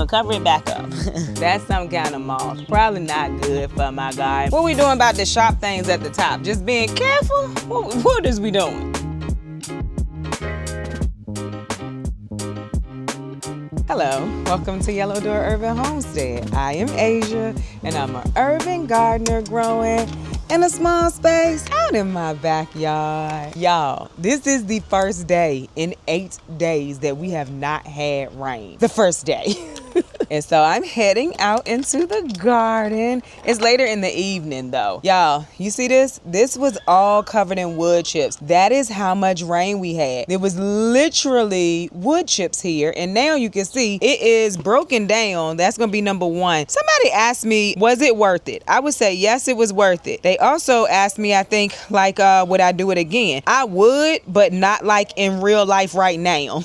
gonna cover it back up. That's some kind of moth. Probably not good for my garden. What we doing about the sharp things at the top? Just being careful? What is we doing? Hello, welcome to Yellow Door Urban Homestead. I am Asia, and I'm an urban gardener growing in a small space out in my backyard. Y'all, this is the first day in 8 days that we have not had rain. The first day. And so I'm heading out into the garden. It's later in the evening though. Y'all, you see this? This was all covered in wood chips. That is how much rain we had. There was literally wood chips here, and now you can see it is broken down. That's gonna be number one. Somebody asked me, was it worth it? I would say yes, it was worth it. They also asked me, I think, like, would I do it again? I would, but not like in real life right now.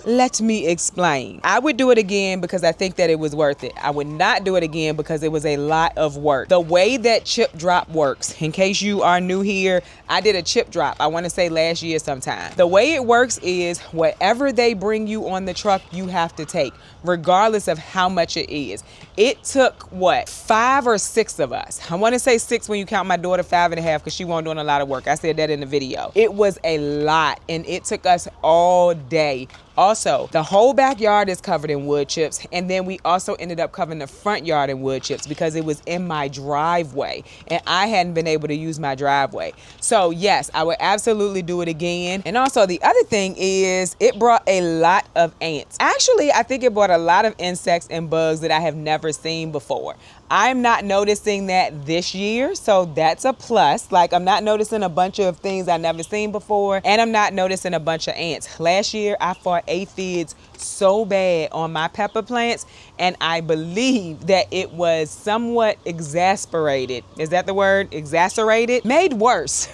Let me explain. I would do it again because I think that it was worth it. I would not do it again because it was a lot of work. The way that chip drop works, in case you are new here, I did a chip drop, I want to say last year sometime. The way it works is whatever they bring you on the truck, you have to take, regardless of how much it is. It took, what, 5 or 6 of us. I want to say 6 when you count my daughter 5.5 because she wasn't doing a lot of work. I said that in the video. It was a lot, and it took us all day. Also, the whole backyard is covered in wood chips, and then we also ended up covering the front yard in wood chips because it was in my driveway, and I hadn't been able to use my driveway. So yes, I would absolutely do it again. And also the other thing is it brought a lot of ants. Actually, I think it brought a lot of insects and bugs that I have never seen before. I'm not noticing that this year, so that's a plus. Like, I'm not noticing a bunch of things I've never seen before, and I'm not noticing a bunch of ants. Last year, I fought aphids so bad on my pepper plants, and I believe that it was somewhat exasperated. Is that the word? Exacerbated? Made worse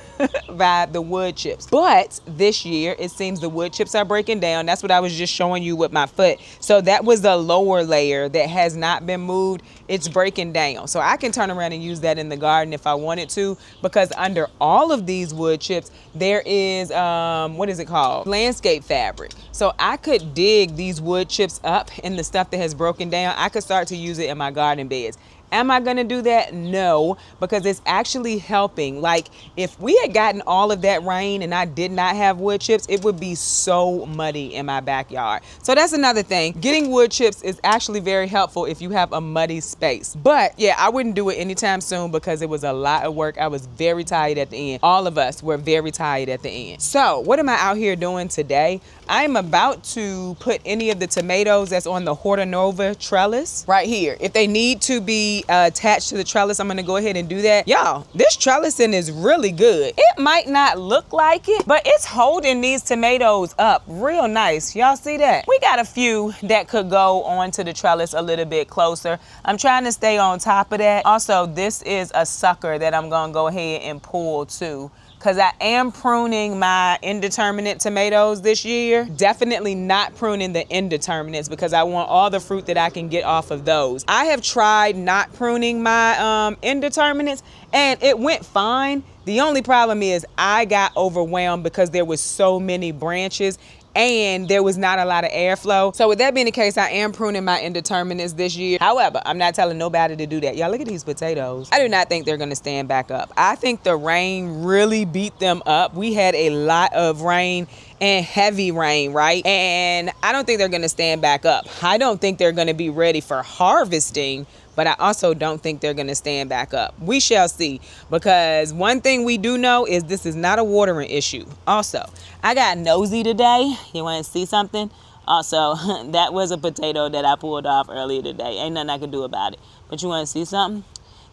by the wood chips. But this year, it seems the wood chips are breaking down. That's what I was just showing you with my foot. So that was the lower layer that has not been moved. It's breaking down. So I can turn around and use that in the garden if I wanted to, because under all of these wood chips, there is, what is it called? Landscape fabric. So I could dig these wood chips up in the stuff that has broken down. I could start to use it in my garden beds. Am I gonna do that? No, because it's actually helping. Like, if we had gotten all of that rain and I did not have wood chips, it would be so muddy in my backyard. So that's another thing. Getting wood chips is actually very helpful if you have a muddy space. But yeah, I wouldn't do it anytime soon because it was a lot of work. I was very tired at the end. All of us were very tired at the end. So what am I out here doing today? I'm about to put any of the tomatoes that's on the Hortanova trellis right here. If they need to be attached to the trellis, I'm gonna go ahead and do that. Y'all, this trellising is really good. It might not look like it, but it's holding these tomatoes up real nice. Y'all see that? We got a few that could go onto the trellis a little bit closer. I'm trying to stay on top of that. Also, this is a sucker that I'm gonna go ahead and pull too, because I am pruning my indeterminate tomatoes this year. Definitely not pruning the indeterminates because I want all the fruit that I can get off of those. I have tried not pruning my indeterminates and it went fine. The only problem is I got overwhelmed because there was so many branches and there was not a lot of airflow. So with that being the case, I am pruning my indeterminates this year. However, I'm not telling nobody to do that. Y'all, look at these potatoes. I do not think they're gonna stand back up. I think the rain really beat them up. We had a lot of rain and heavy rain, right? And I don't think they're gonna stand back up. I don't think they're gonna be ready for harvesting, but I also don't think they're gonna stand back up. We shall see, because one thing we do know is this is not a watering issue. Also, I got nosy today. You wanna see something? Also, that was a potato that I pulled off earlier today. Ain't nothing I can do about it. But you wanna see something?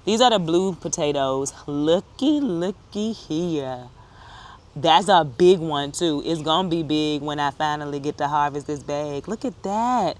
These are the blue potatoes. Looky here. That's a big one too. It's gonna be big when I finally get to harvest this bag. Look at that.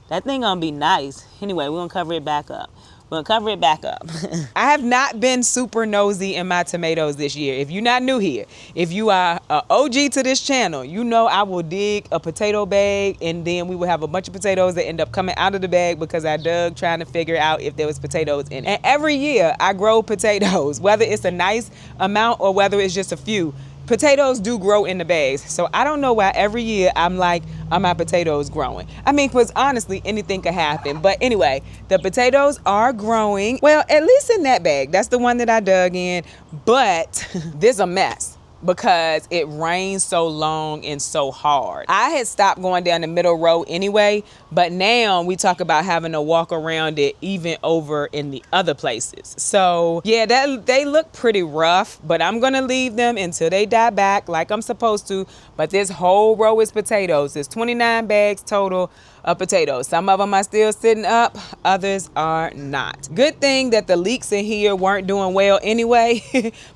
That thing gonna be nice. Anyway, we're gonna cover it back up. We're gonna cover it back up. I have not been super nosy in my tomatoes this year. If you're not new here, if you are an OG to this channel, you know I will dig a potato bag and then we will have a bunch of potatoes that end up coming out of the bag because I dug trying to figure out if there was potatoes in it. And every year I grow potatoes, whether it's a nice amount or whether it's just a few. potatoes do grow in the bags. So I don't know why every year I'm like, are my potatoes growing? I mean, because honestly, anything could happen. But anyway, the potatoes are growing. Well, at least in that bag. That's the one that I dug in. But this is a mess because it rains so long and so hard. I had stopped going down the middle row anyway, but now we talk about having to walk around it even over in the other places. So yeah, they look pretty rough, but I'm gonna leave them until they die back like I'm supposed to. But this whole row is potatoes. There's 29 bags total of potatoes. Some of them are still sitting up, others are not. Good thing that the leeks in here weren't doing well anyway,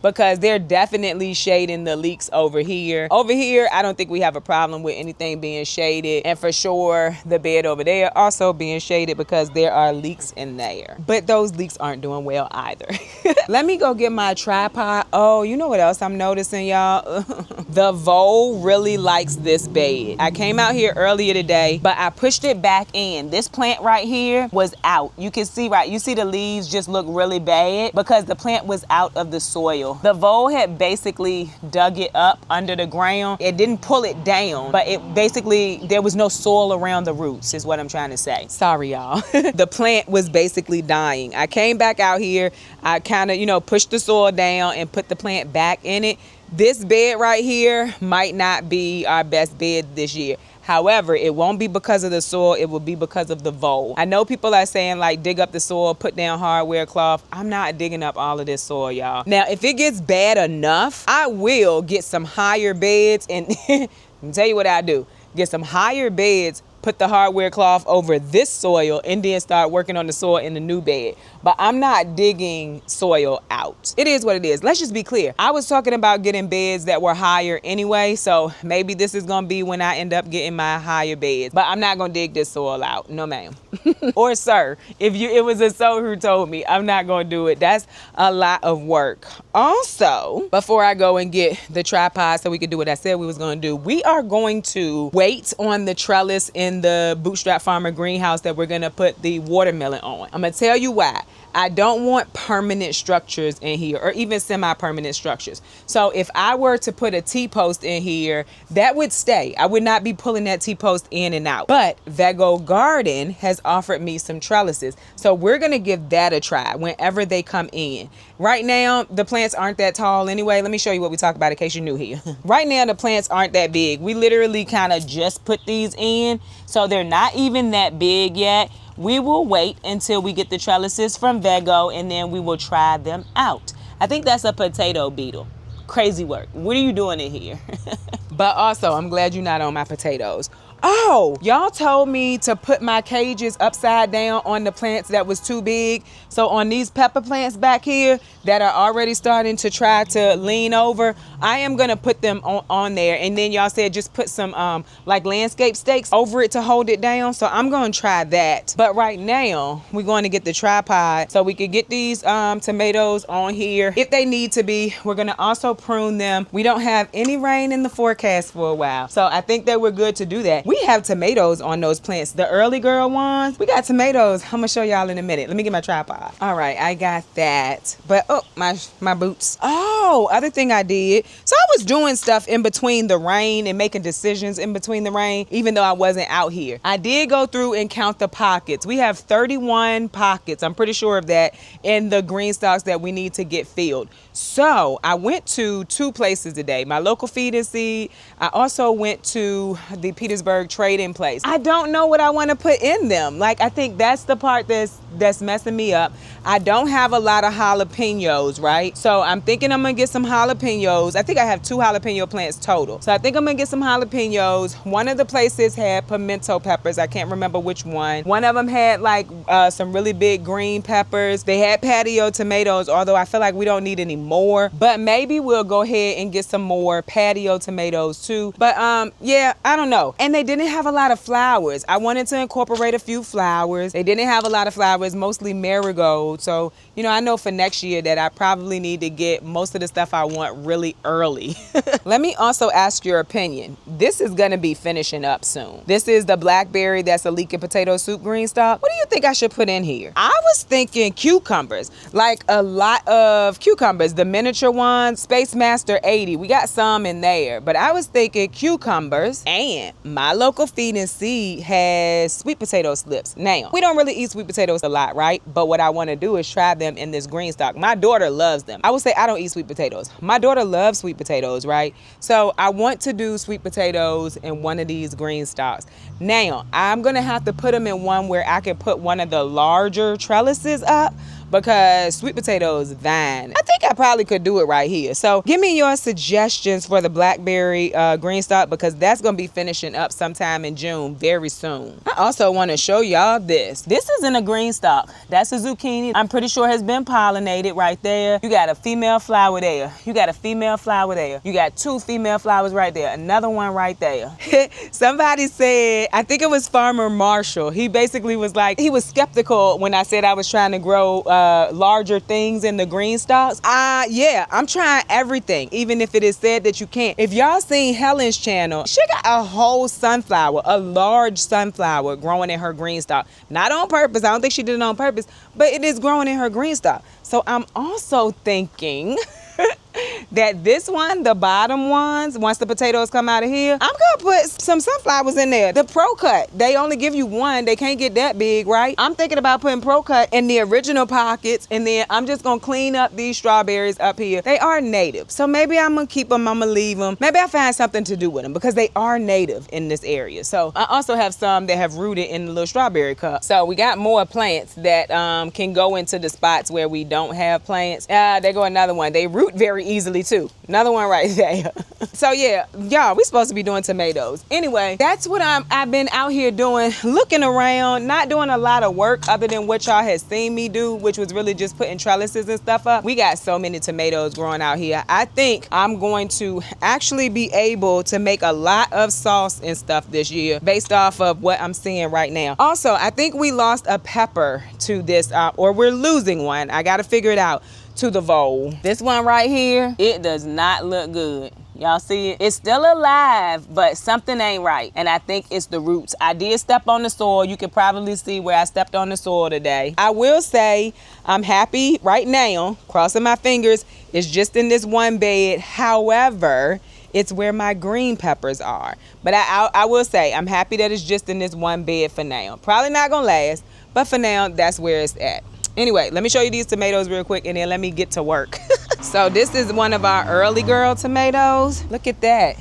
because they're definitely shading the leeks over here. Over here, I don't think we have a problem with anything being shaded, and for sure the bed over there also being shaded because there are leeks in there. But those leeks aren't doing well either. Let me go get my tripod. Oh, you know what else I'm noticing, y'all? The vole really likes this bed. I came out here earlier today, but I pushed it back in. This plant right here was out. You can see, right, you see the leaves just look really bad because the plant was out of the soil. The vole had basically dug it up under the ground. It didn't pull it down, but it basically, there was no soil around the roots is what I'm trying to say. Sorry, y'all. The plant was basically dying. I came back out here. I kind of, pushed the soil down and put the plant back in it. This bed right here might not be our best bed this year. However, it won't be because of the soil, it will be because of the vole. I know people are saying like dig up the soil, put down hardware cloth. I'm not digging up all of this soil, y'all. Now, if it gets bad enough, I will get some higher beds and let me tell you what I do. Get some higher beds, put the hardware cloth over this soil, and then start working on the soil in the new bed. But I'm not digging soil out. It is what it is. Let's just be clear. I was talking about getting beds that were higher anyway, so maybe this is gonna be when I end up getting my higher beds. But I'm not gonna dig this soil out. No, ma'am. Or sir, if it was a sir who told me, I'm not gonna do it. That's a lot of work. Also, before I go and get the tripod so we could do what I said we was gonna do, we are going to wait on the trellis in the Bootstrap Farmer greenhouse that we're gonna put the watermelon on. I'm gonna tell you why. I don't want permanent structures in here, or even semi-permanent structures. So if I were to put a T-post in here, that would stay. I would not be pulling that T-post in and out. But Vago Garden has offered me some trellises. So we're gonna give that a try whenever they come in. Right now, the plants aren't that tall anyway. Let me show you what we talked about in case you're new here. Right now, the plants aren't that big. We literally kind of just put these in. So they're not even that big yet. We will wait until we get the trellises from Vago, and then we will try them out. I think that's a potato beetle. Crazy work. What are you doing in here? But also, I'm glad you're not on my potatoes. Oh, y'all told me to put my cages upside down on the plants that was too big. So on these pepper plants back here that are already starting to try to lean over, I am gonna put them on there. And then y'all said just put some like landscape stakes over it to hold it down. So I'm gonna try that. But right now, we're going to get the tripod so we could get these tomatoes on here. If they need to be, we're gonna also prune them. We don't have any rain in the forecast for a while. So I think that we're good to do that. We have tomatoes on those plants. The early girl ones, we got tomatoes. I'm gonna show y'all in a minute. Let me get my tripod. All right, I got that. But oh, my boots. Oh, other thing I did. So I was doing stuff in between the rain and making decisions in between the rain, even though I wasn't out here. I did go through and count the pockets. We have 31 pockets, I'm pretty sure of that, in the green stalks that we need to get filled. So I went to 2 places today. My local feed and seed. I also went to the Petersburg trading place. I don't know what I want to put in them. Like, I think that's the part that's messing me up. I don't have a lot of jalapenos, right? So I'm thinking I'm gonna get some jalapenos. I think I have 2 jalapeno plants total. So I think I'm gonna get some jalapenos. One of the places had pimento peppers. I can't remember which one. One of them had like some really big green peppers. They had patio tomatoes, although I feel like we don't need any more. But maybe we'll go ahead and get some more patio tomatoes too. But yeah, I don't know. And they didn't have a lot of flowers. I wanted to incorporate a few flowers. They didn't have a lot of flowers, mostly marigold. So, you know, I know for next year that I probably need to get most of the stuff I want really early. Let me also ask your opinion. This is gonna be finishing up soon. This is the blackberry that's a leek and potato soup green stock. What do you think I should put in here? I was thinking cucumbers, like a lot of cucumbers, the miniature ones, Space Master 80. We got some in there, but I was thinking cucumbers, and my local feed and seed has sweet potato slips. Now, we don't really eat sweet potatoes a lot, right? But what I want to do is try them in this green stock. My daughter loves them. I would say I don't eat sweet potatoes. My daughter loves sweet potatoes, right? So I want to do sweet potatoes in one of these green stocks. Now, I'm gonna have to put them in one where I can put one of the larger trellises up, because sweet potatoes vine. I think I probably could do it right here. So give me your suggestions for the blackberry green stock, because that's gonna be finishing up sometime in June, very soon. I also wanna show y'all this. This is in a green stock. That's a zucchini. I'm pretty sure has been pollinated right there. You got a female flower there. You got a female flower there. You got 2 female flowers right there. Another one right there. Somebody said, I think it was Farmer Marshall. He basically was like, he was skeptical when I said I was trying to grow larger things in the green stalks. Yeah, I'm trying everything, even if it is said that you can't. If y'all seen Helen's channel, she got a whole sunflower, a large sunflower growing in her green stalk. Not on purpose. I don't think she did it on purpose, but it is growing in her green stalk. So I'm also thinking that this one, the bottom ones, once the potatoes come out of here, I'm gonna put some sunflowers in there. The Pro Cut, they only give you one. They can't get that big, right? I'm thinking about putting Pro Cut in the original pockets, and then I'm just gonna clean up these strawberries up here. They are native, so maybe I'm gonna keep them, I'm gonna leave them. Maybe I find something to do with them, because they are native in this area. So I also have some that have rooted in the little strawberry cup. So we got more plants that can go into the spots where we don't have plants. There go another one. They root very easily too. Another one right there. So yeah, y'all, we supposed to be doing tomatoes. Anyway, that's what I've been out here doing, looking around, not doing a lot of work other than what y'all had seen me do, which was really just putting trellises and stuff up. We got so many tomatoes growing out here. I think I'm going to actually be able to make a lot of sauce and stuff this year based off of what I'm seeing right now. Also, I think we lost a pepper to this, or we're losing one. I got to figure it out. To the vole. This one right here, it does not look good. Y'all see it? It's still alive, but something ain't right. And I think it's the roots. I did step on the soil. You can probably see where I stepped on the soil today. I will say I'm happy right now, crossing my fingers, it's just in this one bed. However, it's where my green peppers are. But I will say I'm happy that it's just in this one bed for now. Probably not gonna last, but for now, that's where it's at. Anyway, let me show you these tomatoes real quick, and then let me get to work. So this is one of our early girl tomatoes. Look at that.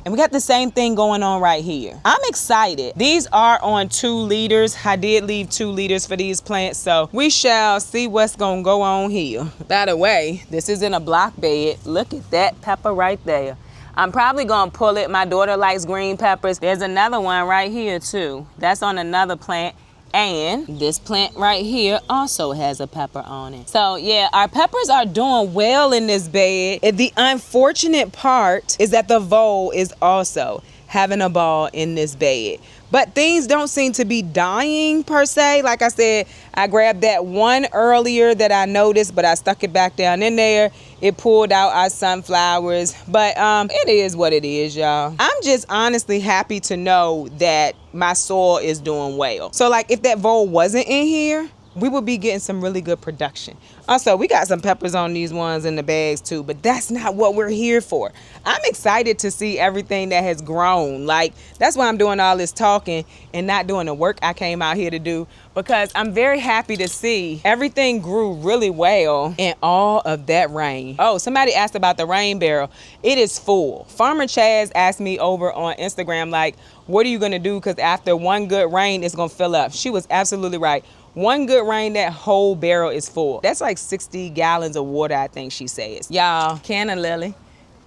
And we got the same thing going on right here. I'm excited. These are on 2 liters. I did leave 2 liters for these plants, so we shall see what's gonna go on here. By the way, this is in a block bed. Look at that pepper right there. I'm probably gonna pull it. My daughter likes green peppers. There's another one right here too. That's on another plant. And this plant right here also has a pepper on it. So yeah, our peppers are doing well in this bed. And the unfortunate part is that the vole is also having a ball in this bed. But things don't seem to be dying per se. Like I said, I grabbed that one earlier that I noticed, but I stuck it back down in there. It pulled out our sunflowers. But it is what it is, y'all. I'm just honestly happy to know that my soil is doing well. So like if that vole wasn't in here, we would be getting some really good production. Also, we got some peppers on these ones in the bags too, but that's not what we're here for. I'm excited to see everything that has grown. Like, that's why I'm doing all this talking and not doing the work I came out here to do, because I'm very happy to see everything grew really well in all of that rain. Oh, somebody asked about the rain barrel. It is full. Farmer Chaz asked me over on Instagram, like, what are you gonna do? Because after one good rain, it's gonna fill up. She was absolutely right. One good rain, that whole barrel is full. That's like 60 gallons of water, I think she says. Y'all, canna lily.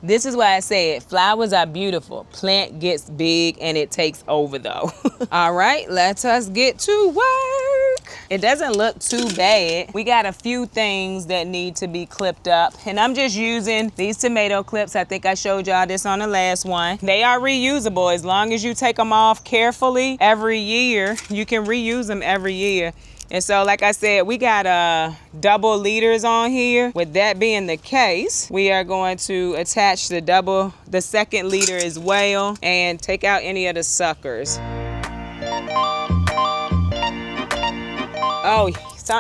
This is why I said flowers are beautiful. Plant gets big and it takes over though. All right, let us get to work. it doesn't look too bad. We got a few things that need to be clipped up, and I'm just using these tomato clips. I think I showed y'all this on the last one. They are reusable as long as you take them off carefully every year. You can reuse them every year. And so, like I said, we got double leaders on here. With that being the case, we are going to attach the second leader as well and take out any of the suckers. Oh,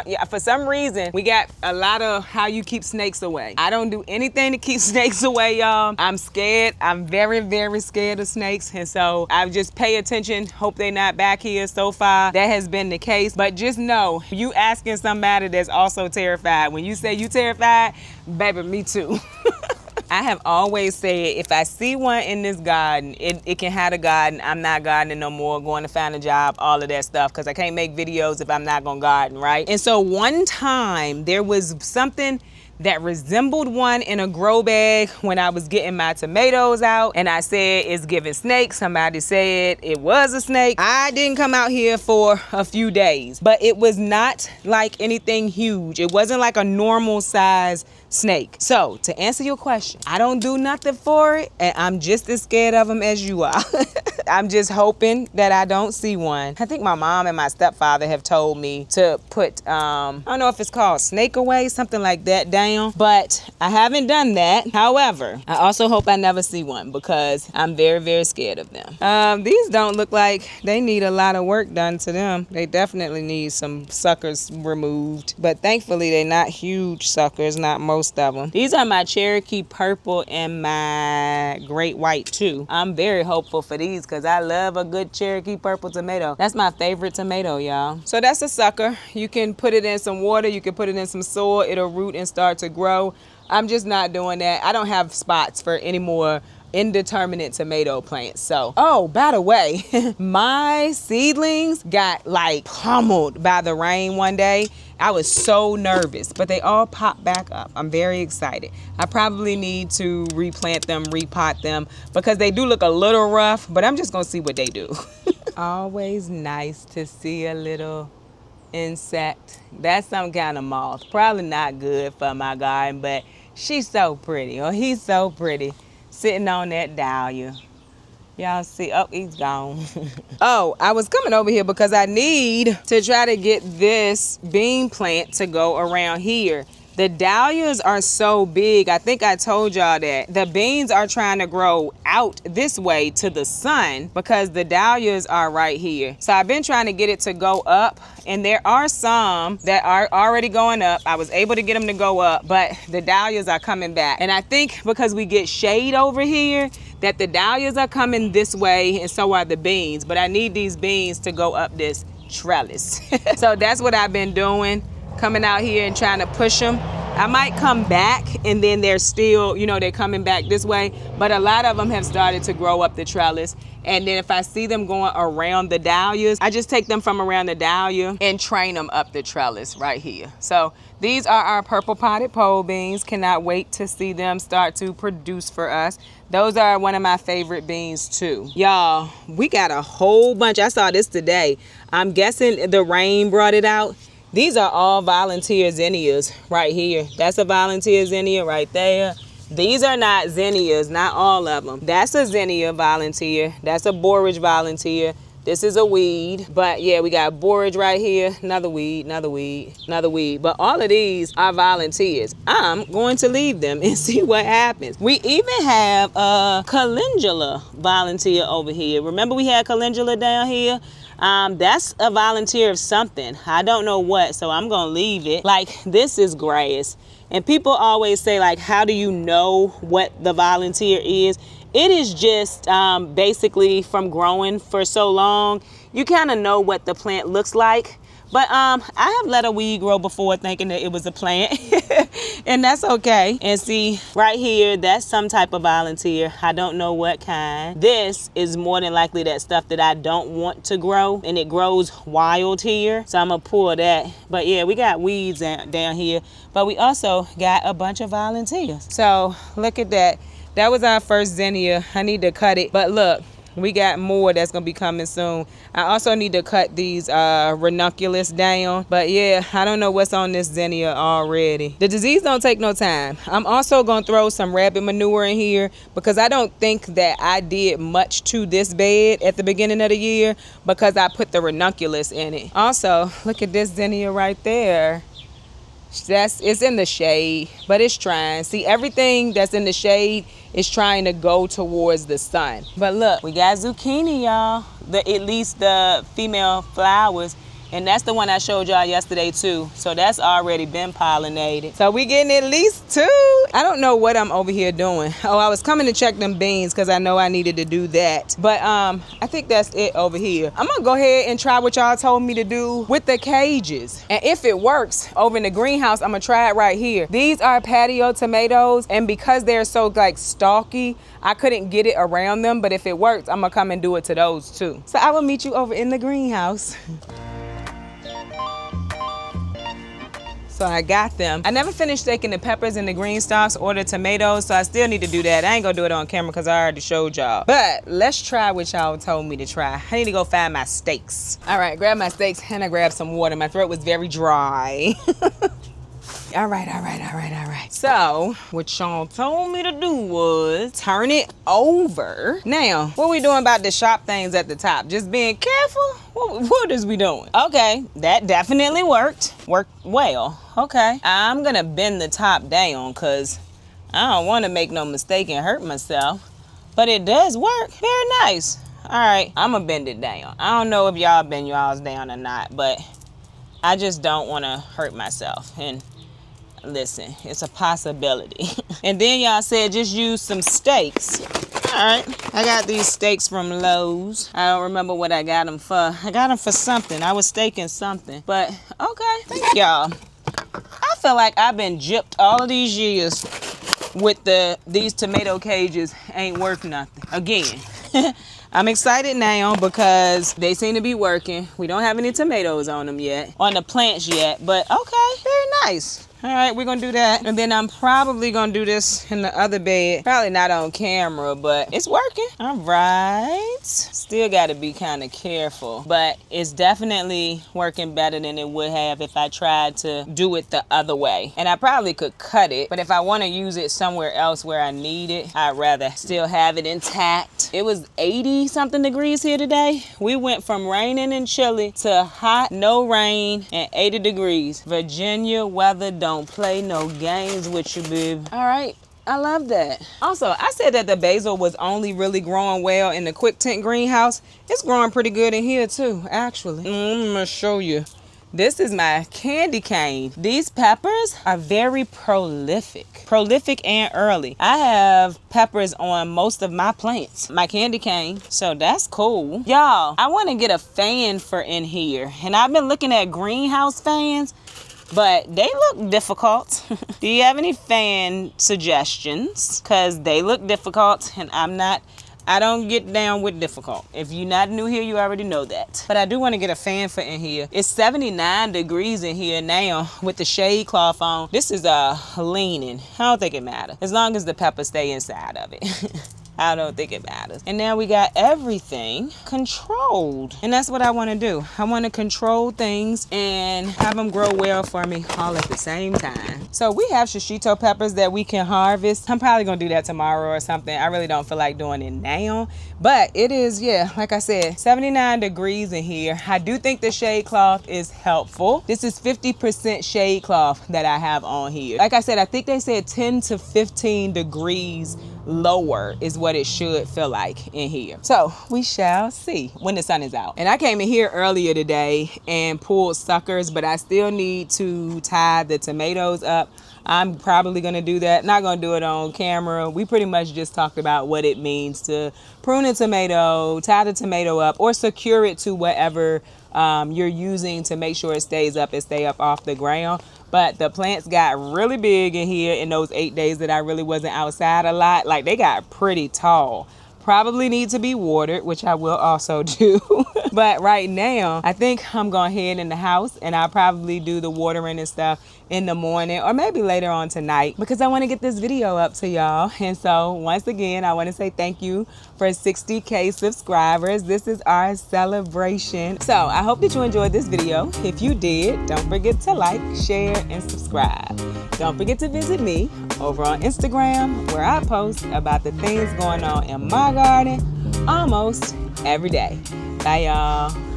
yeah, for some reason, we got a lot of how you keep snakes away. I don't do anything to keep snakes away, y'all. I'm scared. I'm very, very scared of snakes. And so I just pay attention, hope they're not back here. So far, that has been the case. But just know, you asking somebody that's also terrified. When you say you terrified, baby, me too. I have always said, if I see one in this garden, it can have a garden. I'm not gardening no more, going to find a job, all of that stuff, because I can't make videos if I'm not gonna garden, right? And so one time there was something that resembled one in a grow bag when I was getting my tomatoes out, and I said it's giving snake. Somebody said it was a snake. I didn't come out here for a few days, but it was not like anything huge. It wasn't like a normal size snake. So to answer your question, I don't do nothing for it, and I'm just as scared of them as you are. I'm just hoping that I don't see one. I think my mom and my stepfather have told me to put, I don't know if it's called snake away, something like that down, but I haven't done that. However, I also hope I never see one because I'm very, very scared of them. These don't look like they need a lot of work done to them. They definitely need some suckers removed, but thankfully they're not huge suckers, not most of them. These are my Cherokee purple and my great white too. I'm very hopeful for these because I love a good Cherokee purple tomato. That's my favorite tomato, y'all. So that's a sucker. You can put it in some water. You can put it in some soil. It'll root and start to grow. I'm just not doing that. I don't have spots for any more indeterminate tomato plants. So, oh, by the way, my seedlings got like pummeled by the rain one day. I was so nervous, but they all popped back up. I'm very excited. I probably need to replant them, repot them, because they do look a little rough, but I'm just gonna see what they do. Always nice to see a little insect. That's some kind of moth. Probably not good for my garden, but she's so pretty, or he's so pretty, sitting on that dahlia. Y'all see, oh, he's gone. Oh, I was coming over here because I need to try to get this bean plant to go around here. The dahlias are so big. I think I told y'all that. The beans are trying to grow out this way to the sun because the dahlias are right here. So I've been trying to get it to go up, and there are some that are already going up. I was able to get them to go up, but the dahlias are coming back. And I think because we get shade over here, that the dahlias are coming this way, and so are the beans. But I need these beans to go up this trellis. So that's what I've been doing, coming out here and trying to push them. I might come back and then they're still, you know, they're coming back this way, but a lot of them have started to grow up the trellis. And then if I see them going around the dahlias, I just take them from around the dahlia and train them up the trellis right here. So these are our purple potted pole beans. Cannot wait to see them start to produce for us. Those are one of my favorite beans too. Y'all, we got a whole bunch. I saw this today. I'm guessing the rain brought it out. These are all volunteer zinnias right here. That's a volunteer zinnia right there. These are not zinnias, not all of them. That's a zinnia volunteer. That's a borage volunteer. This is a weed. But yeah, we got borage right here. Another weed, another weed, another weed. But all of these are volunteers. I'm going to leave them and see what happens. We even have a calendula volunteer over here. Remember we had calendula down here? That's a volunteer of something. I don't know what, so I'm gonna leave it. Like, this is grass. And people always say, like, how do you know what the volunteer is? It is just basically from growing for so long, you kind of know what the plant looks like. But I have let a weed grow before thinking that it was a plant. And that's okay. And see, right here, that's some type of volunteer. I don't know what kind. This is more than likely that stuff that I don't want to grow, and it grows wild here. So I'm gonna pull that. But yeah, we got weeds down here, but we also got a bunch of volunteers. So look at that. That was our first zinnia. I need to cut it. But look, we got more that's gonna be coming soon. I also need to cut these ranunculus down, but yeah, I don't know what's on this zinnia already. The disease don't take no time. I'm also gonna throw some rabbit manure in here because I don't think that I did much to this bed at the beginning of the year because I put the ranunculus in it. Also, look at this zinnia right there. It's in the shade, but it's trying. See, everything that's in the shade is trying to go towards the sun. But look, we got zucchini, y'all. At least the female flowers. And that's the one I showed y'all yesterday too. So that's already been pollinated. So we getting at least 2. I don't know what I'm over here doing. Oh, I was coming to check them beans because I know I needed to do that. But I think that's it over here. I'm gonna go ahead and try what y'all told me to do with the cages. And if it works over in the greenhouse, I'm gonna try it right here. These are patio tomatoes, and because they're so like stalky, I couldn't get it around them. But if it works, I'm gonna come and do it to those too. So I will meet you over in the greenhouse. So I got them. I never finished taking the peppers and the green stalks or the tomatoes, so I still need to do that. I ain't gonna do it on camera because I already showed y'all. But let's try what y'all told me to try. I need to go find my steaks. All right, grab my steaks and I grabbed some water. My throat was very dry. All right. So what y'all told me to do was turn it over. Now, what we doing about the sharp things at the top? Just being careful? What is we doing? Okay, that definitely worked well. Okay, I'm gonna bend the top down because I don't want to make no mistake and hurt myself. But it does work. Very nice. All right, I'm gonna bend it down. I don't know if y'all bend y'all's down or not, but I just don't want to hurt myself. And listen, it's a possibility. And then y'all said just use some steaks. All right, I got these steaks from Lowe's. I don't remember what I got them for. I got them for something. I was staking something. But okay, thank y'all. I feel like I've been gypped all of these years with these tomato cages. Ain't worth nothing. Again. I'm excited now because they seem to be working. We don't have any tomatoes on them yet, on the plants yet, but okay, very nice. All right, we're gonna do that. And then I'm probably gonna do this in the other bed. Probably not on camera, but it's working. All right. Still gotta be kind of careful, but it's definitely working better than it would have if I tried to do it the other way. And I probably could cut it, but if I wanna use it somewhere else where I need it, I'd rather still have it intact. It was 80 something degrees here today. We went from raining and chilly to hot, no rain, and 80 degrees. Virginia weather don't play no games with you, baby. All right, I love that. Also, I said that the basil was only really growing well in the quick tent greenhouse. It's growing pretty good in here too, actually. I'm gonna show you. This is my candy cane. These peppers are very prolific and early. I have peppers on most of my plants, my candy cane, so that's cool. Y'all, I want to get a fan for in here, and I've been looking at greenhouse fans, but they look difficult. Do you have any fan suggestions? Because they look difficult, and I don't get down with difficult. If you're not new here, you already know that. But I do want to get a fan for in here. It's 79 degrees in here now with the shade cloth on. This is leaning. I don't think it matters. As long as the peppers stay inside of it. I don't think it matters. And now we got everything controlled. And that's what I want to do. I want to control things and have them grow well for me all at the same time. So we have shishito peppers that we can harvest. I'm probably going to do that tomorrow or something. I really don't feel like doing it now. But it is, yeah, like I said, 79 degrees in here. I do think the shade cloth is helpful. This is 50% shade cloth that I have on here. Like I said, I think they said 10 to 15 degrees lower is what it should feel like in here. So we shall see when the sun is out. And I came in here earlier today and pulled suckers, but I still need to tie the tomatoes up. I'm probably gonna do that. Not gonna do it on camera. We pretty much just talked about what it means to prune a tomato, tie the tomato up, or secure it to whatever you're using to make sure it stays up and stay up off the ground. But the plants got really big in here in those 8 days that I really wasn't outside a lot. Like, they got pretty tall. Probably need to be watered, which I will also do. But right now, I think I'm going to head in the house and I'll probably do the watering and stuff in the morning or maybe later on tonight because I want to get this video up to y'all. And so once again, I want to say thank you for 60K subscribers. This is our celebration. So I hope that you enjoyed this video. If you did, don't forget to like, share, and subscribe. Don't forget to visit me over on Instagram where I post about the things going on in my garden almost every day. Bye, y'all.